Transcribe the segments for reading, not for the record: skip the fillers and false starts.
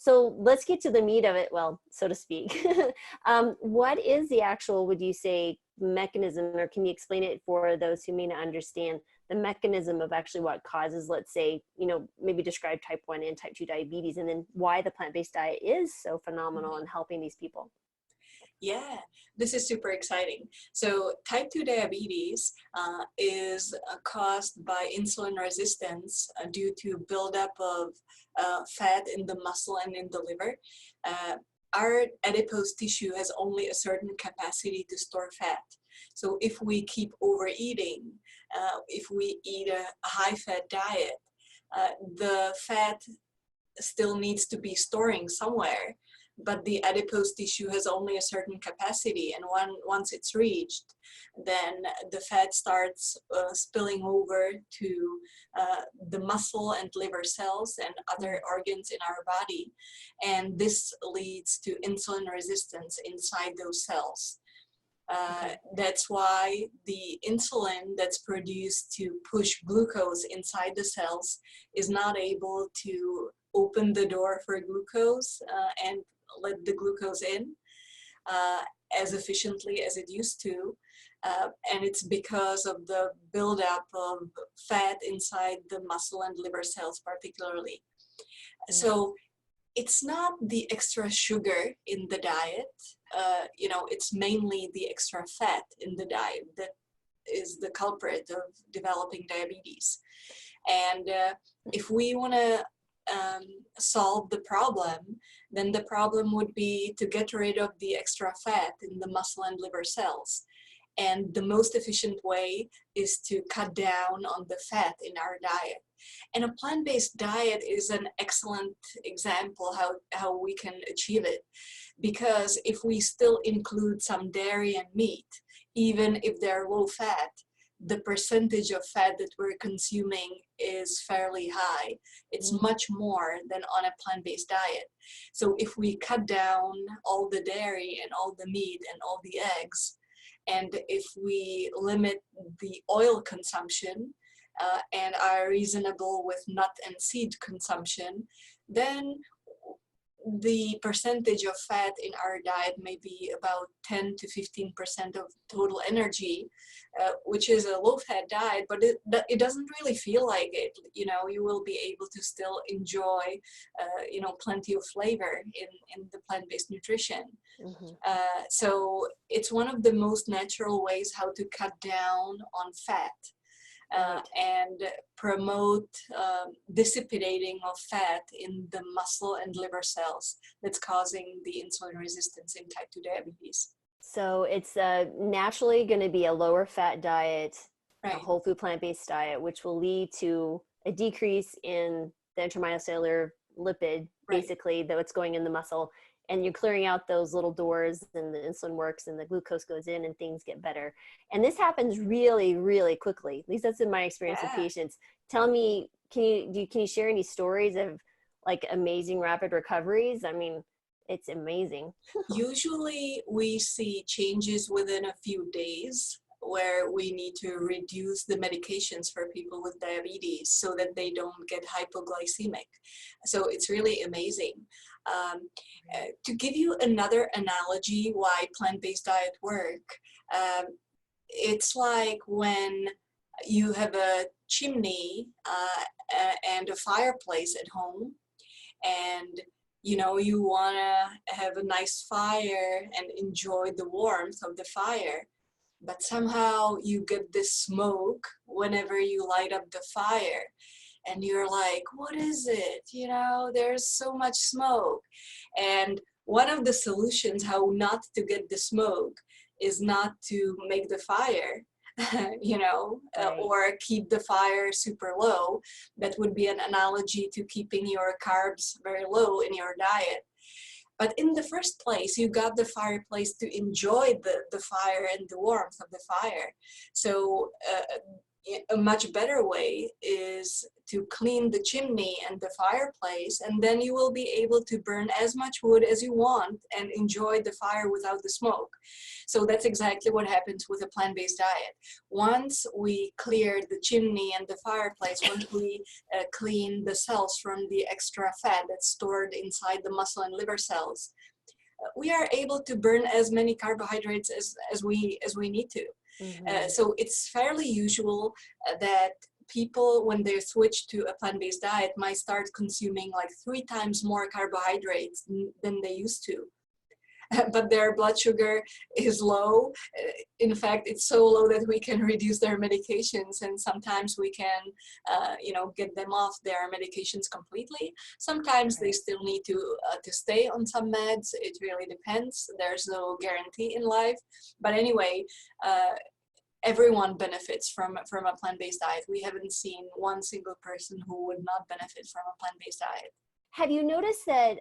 So let's get to the meat of it, well, so to speak. What is the actual, would you say, mechanism, or can you explain it for those who may not understand the mechanism of actually what causes, let's say, maybe describe type 1 and type 2 diabetes, and then why the plant-based diet is so phenomenal in helping these people? Yeah, this is super exciting. So type 2 diabetes is caused by insulin resistance due to buildup of fat in the muscle and in the liver. Uh, our adipose tissue has only a certain capacity to store fat. So if we keep overeating, if we eat a high-fat diet, the fat still needs to be storing somewhere, but the adipose tissue has only a certain capacity, and once it's reached, then the fat starts spilling over to the muscle and liver cells and other organs in our body, and this leads to insulin resistance inside those cells. That's why the insulin that's produced to push glucose inside the cells is not able to open the door for glucose and let the glucose in as efficiently as it used to. And it's because of the buildup of fat inside the muscle and liver cells particularly. So it's not the extra sugar in the diet, it's mainly the extra fat in the diet that is the culprit of developing diabetes. And if we want to solve the problem, then the problem would be to get rid of the extra fat in the muscle and liver cells. And the most efficient way is to cut down on the fat in our diet. And a plant-based diet is an excellent example how we can achieve it. Because if we still include some dairy and meat, even if they're low fat, the percentage of fat that we're consuming is fairly high. It's much more than on a plant-based diet. So if we cut down all the dairy and all the meat and all the eggs, and if we limit the oil consumption and are reasonable with nut and seed consumption, then the percentage of fat in our diet may be about 10 to 15% of total energy, which is a low-fat diet, but it doesn't really feel like it. You will be able to still enjoy, plenty of flavor in the plant-based nutrition. So it's one of the most natural ways how to cut down on fat. And promote dissipating of fat in the muscle and liver cells that's causing the insulin resistance in type 2 diabetes. So it's naturally going to be a lower fat diet, right. A whole food plant-based diet, which will lead to a decrease in the intramuscular lipid, basically, that's going in the muscle. And you're clearing out those little doors, and the insulin works and the glucose goes in and things get better. And this happens really, really quickly. At least that's in my experience with patients. Tell me, can you share any stories of like amazing rapid recoveries? I mean, it's amazing. Usually we see changes within a few days, where we need to reduce the medications for people with diabetes so that they don't get hypoglycemic. So it's really amazing. To give you another analogy why plant-based diet work, it's like when you have a chimney and a fireplace at home, and you want to have a nice fire and enjoy the warmth of the fire, but somehow you get this smoke whenever you light up the fire. And you're like, what is it? There's so much smoke. And one of the solutions how not to get the smoke is not to make the fire, or keep the fire super low. That would be an analogy to keeping your carbs very low in your diet. But in the first place, you got the fireplace to enjoy the fire and the warmth of the fire. So a much better way is to clean the chimney and the fireplace, and then you will be able to burn as much wood as you want and enjoy the fire without the smoke. So that's exactly what happens with a plant-based diet. Once we clear the chimney and the fireplace, once we clean the cells from the extra fat that's stored inside the muscle and liver cells, we are able to burn as many carbohydrates as we need to. Mm-hmm. So it's fairly usual that people, when they switch to a plant-based diet, might start consuming like 3 times more carbohydrates than they used to. But their blood sugar is low. In fact, it's so low that we can reduce their medications, and sometimes we can, get them off their medications completely. Sometimes they still need to stay on some meds. It really depends. There's no guarantee in life. But anyway, everyone benefits from a plant-based diet. We haven't seen one single person who would not benefit from a plant-based diet. Have you noticed that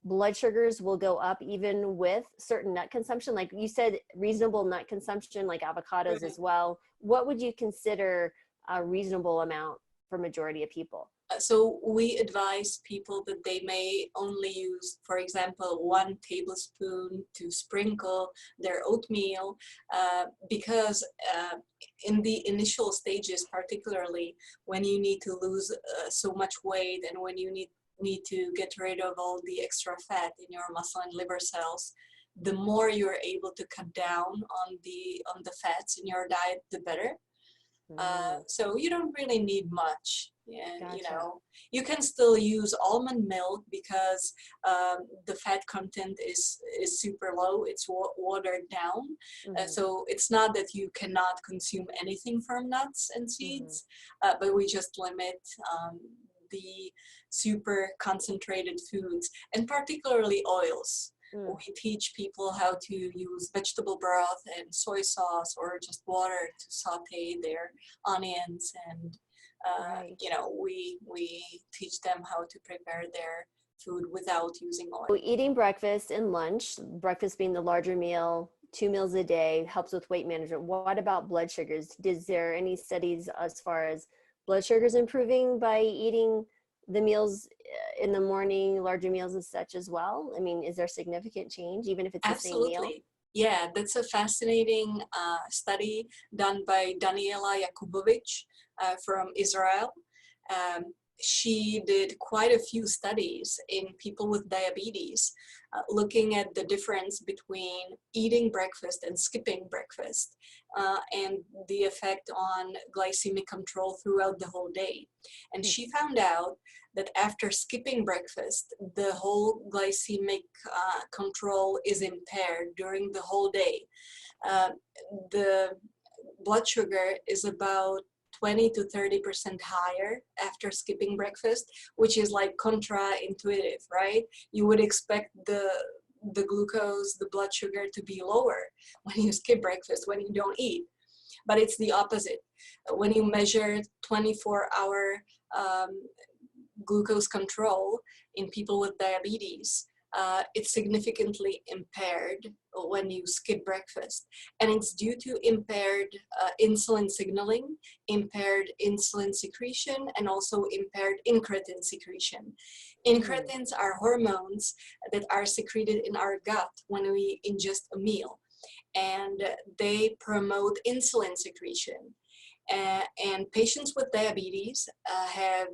blood sugars will go up even with certain nut consumption? Like you said, reasonable nut consumption, like avocados as well. What would you consider a reasonable amount for majority of people? So we advise people that they may only use, for example, 1 tablespoon to sprinkle their oatmeal, because in the initial stages, particularly when you need to lose so much weight and when you need to get rid of all the extra fat in your muscle and liver cells, the more you're able to cut down on the fats in your diet, the better. So you don't really need much. And Gotcha. you can still use almond milk because the fat content is super low. It's watered down. So it's not that you cannot consume anything from nuts and seeds, but we just limit the super concentrated foods, and particularly oils. We teach people how to use vegetable broth and soy sauce or just water to saute their onions, and we teach them how to prepare their food without using oil. So eating breakfast and lunch, breakfast being the larger meal, 2 meals a day, helps with weight management. What about blood sugars? Is there any studies as far as blood sugars improving by eating the meals in the morning, larger meals and such as well? I mean, is there significant change even if it's the same meal? Absolutely. Yeah, that's a fascinating study done by Daniela Jakubovic from Israel. She did quite a few studies in people with diabetes, looking at the difference between eating breakfast and skipping breakfast, and the effect on glycemic control throughout the whole day. And she found out that after skipping breakfast, the whole glycemic control is impaired during the whole day. The blood sugar is about 20 to 30% higher after skipping breakfast, which is like contra-intuitive, right? You would expect the glucose, the blood sugar to be lower when you skip breakfast, when you don't eat. But it's the opposite. When you measure 24-hour glucose control in people with diabetes, it's significantly impaired when you skip breakfast. And it's due to impaired insulin signaling, impaired insulin secretion, and also impaired incretin secretion. Incretins are hormones that are secreted in our gut when we ingest a meal, and they promote insulin secretion. And patients with diabetes have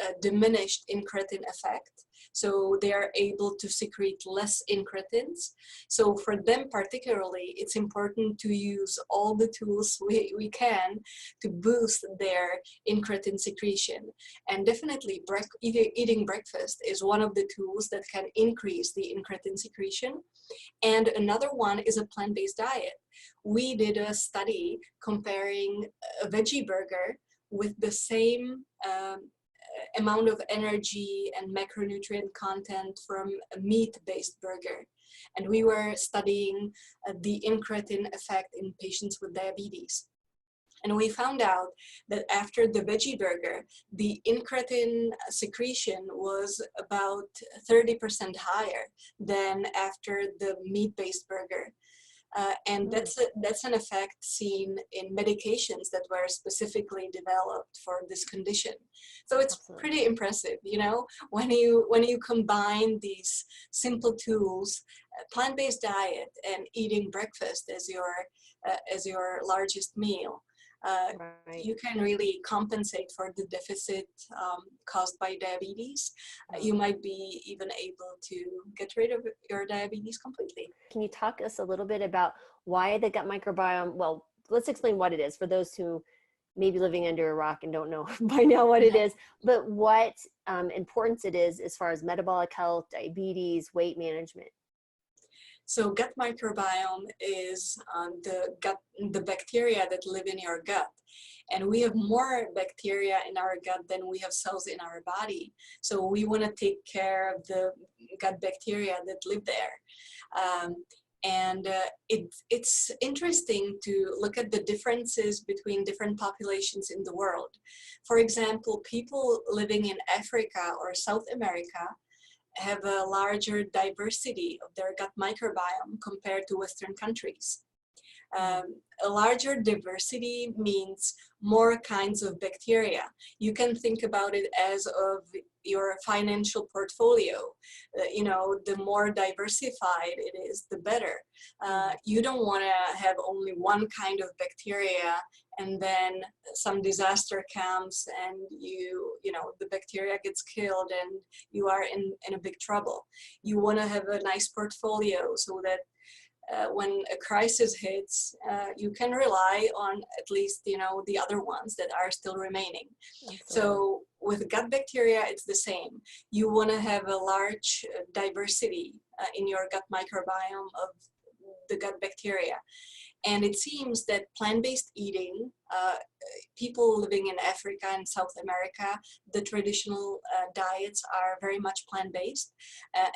a diminished incretin effect, so they are able to secrete less incretins. So for them particularly, it's important to use all the tools we can to boost their incretin secretion. And definitely eating breakfast is one of the tools that can increase the incretin secretion. And another one is a plant-based diet. We did a study comparing a veggie burger with the same amount of energy and macronutrient content from a meat-based burger. And we were studying the incretin effect in patients with diabetes. And we found out that after the veggie burger, the incretin secretion was about 30% higher than after the meat-based burger. And that's an effect seen in medications that were specifically developed for this condition. So it's Absolutely. pretty impressive, you know, when you combine these simple tools, plant-based diet and eating breakfast as your largest meal. Right. You can really compensate for the deficit caused by diabetes. Wow. You might be even able to get rid of your diabetes completely. Can you talk us a little bit about why the gut microbiome? Well, let's explain what it is for those who may be living under a rock and don't know by now what it is, but what importance it is as far as metabolic health, diabetes, weight management. So gut microbiome is the bacteria that live in your gut. And we have more bacteria in our gut than we have cells in our body. So we want to take care of the gut bacteria that live there. It's interesting to look at the differences between different populations in the world. For example, people living in Africa or South America have a larger diversity of their gut microbiome compared to Western countries. A larger diversity means more kinds of bacteria. You can think about it as of your financial portfolio. You know, the more diversified it is, the better. You don't want to have only one kind of bacteria and then some disaster comes and you know, the bacteria gets killed and you are in a big trouble. You want to have a nice portfolio so that when a crisis hits, you can rely on at least, you know, the other ones that are still remaining. Absolutely. So with gut bacteria, it's the same. You want to have a large diversity in your gut microbiome of the gut bacteria. And it seems that plant-based eating, people living in Africa and South America, the traditional diets are very much plant-based,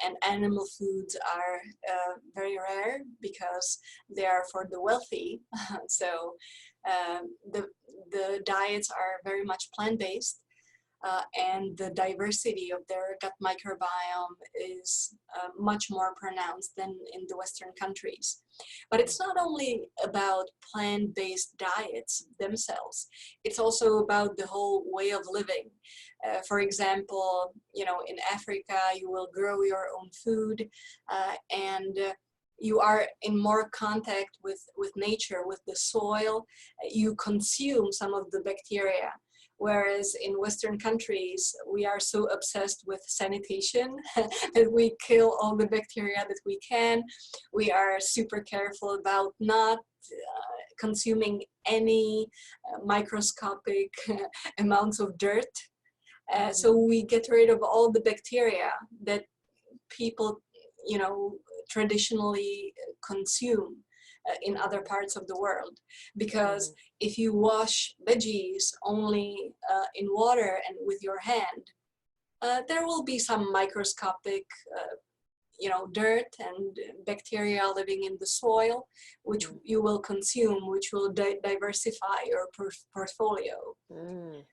and animal foods are very rare because they are for the wealthy. So the diets are very much plant-based. And the diversity of their gut microbiome is much more pronounced than in the Western countries. But it's not only about plant-based diets themselves, it's also about the whole way of living. For example, you know, in Africa, you will grow your own food and you are in more contact with nature, with the soil. You consume some of the bacteria. Whereas in Western countries, we are so obsessed with sanitation that we kill all the bacteria that we can. We are super careful about not consuming any microscopic amounts of dirt. So we get rid of all the bacteria that people, you know, traditionally consume in other parts of the world. Because if you wash veggies only in water and with your hand, there will be some microscopic you know, dirt and bacteria living in the soil, which you will consume, which will diversify your portfolio.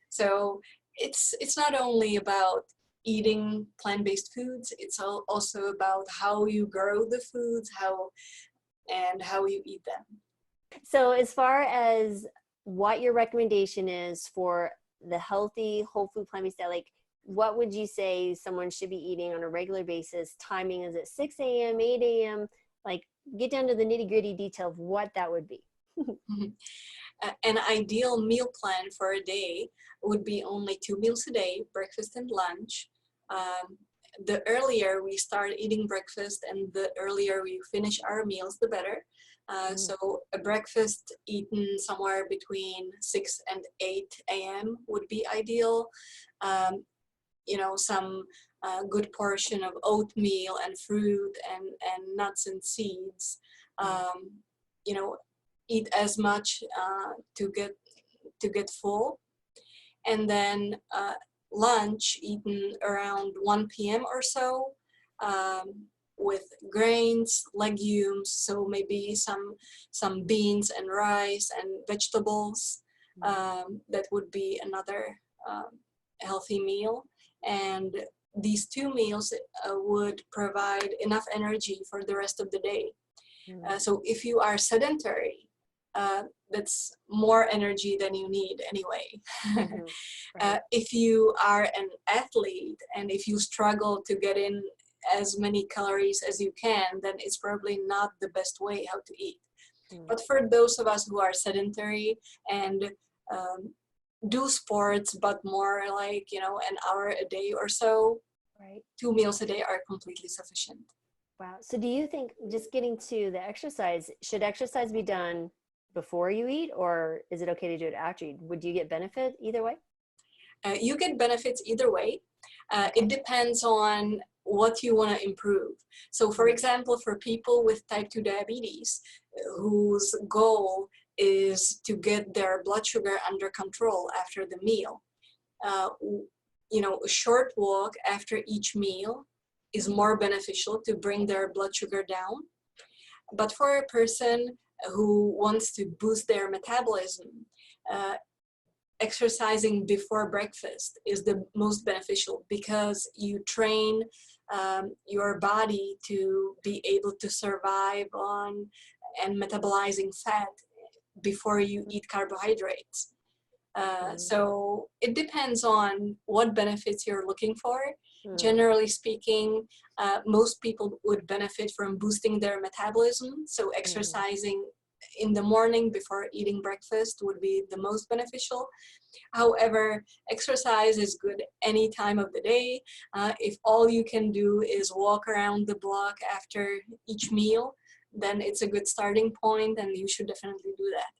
So it's not only about eating plant-based foods, it's also about how you grow the foods, how you eat them. So as far as what your recommendation is for the healthy whole food plant-based diet, like what would you say someone should be eating on a regular basis? Timing, is it 6 a.m., 8 a.m.? Like get down to the nitty-gritty detail of what that would be. An ideal meal plan for a day would be only 2 meals a day, breakfast and lunch. The earlier we start eating breakfast and the earlier we finish our meals, the better. So a breakfast eaten somewhere between 6 and 8 a.m. would be ideal. You know, some good portion of oatmeal and fruit and nuts and seeds. You know, eat as much to get full. And then lunch eaten around 1 p.m. or so, with grains, legumes, so maybe some beans and rice and vegetables. That would be another healthy meal. And these 2 meals would provide enough energy for the rest of the day. Mm-hmm. So if you are sedentary, that's more energy than you need anyway. Mm-hmm. Right. If you are an athlete and if you struggle to get in as many calories as you can, then it's probably not the best way how to eat. Mm. But for those of us who are sedentary and do sports, but more like, an hour a day or so, Right. 2 meals a day are completely sufficient. Wow. So do you think, just getting to the exercise, should exercise be done before you eat, or is it okay to do it after you eat? Would you get benefit either way? You get benefits either way. Okay. It depends on what you want to improve. So for example, for people with type 2 diabetes, whose goal is to get their blood sugar under control after the meal, a short walk after each meal is more beneficial to bring their blood sugar down. But for a person who wants to boost their metabolism, exercising before breakfast is the most beneficial, because you train your body to be able to survive on and metabolizing fat before you eat carbohydrates. So it depends on what benefits you're looking for. Generally speaking, most people would benefit from boosting their metabolism. So exercising in the morning before eating breakfast would be the most beneficial. However, exercise is good any time of the day. If all you can do is walk around the block after each meal, then it's a good starting point and you should definitely do that.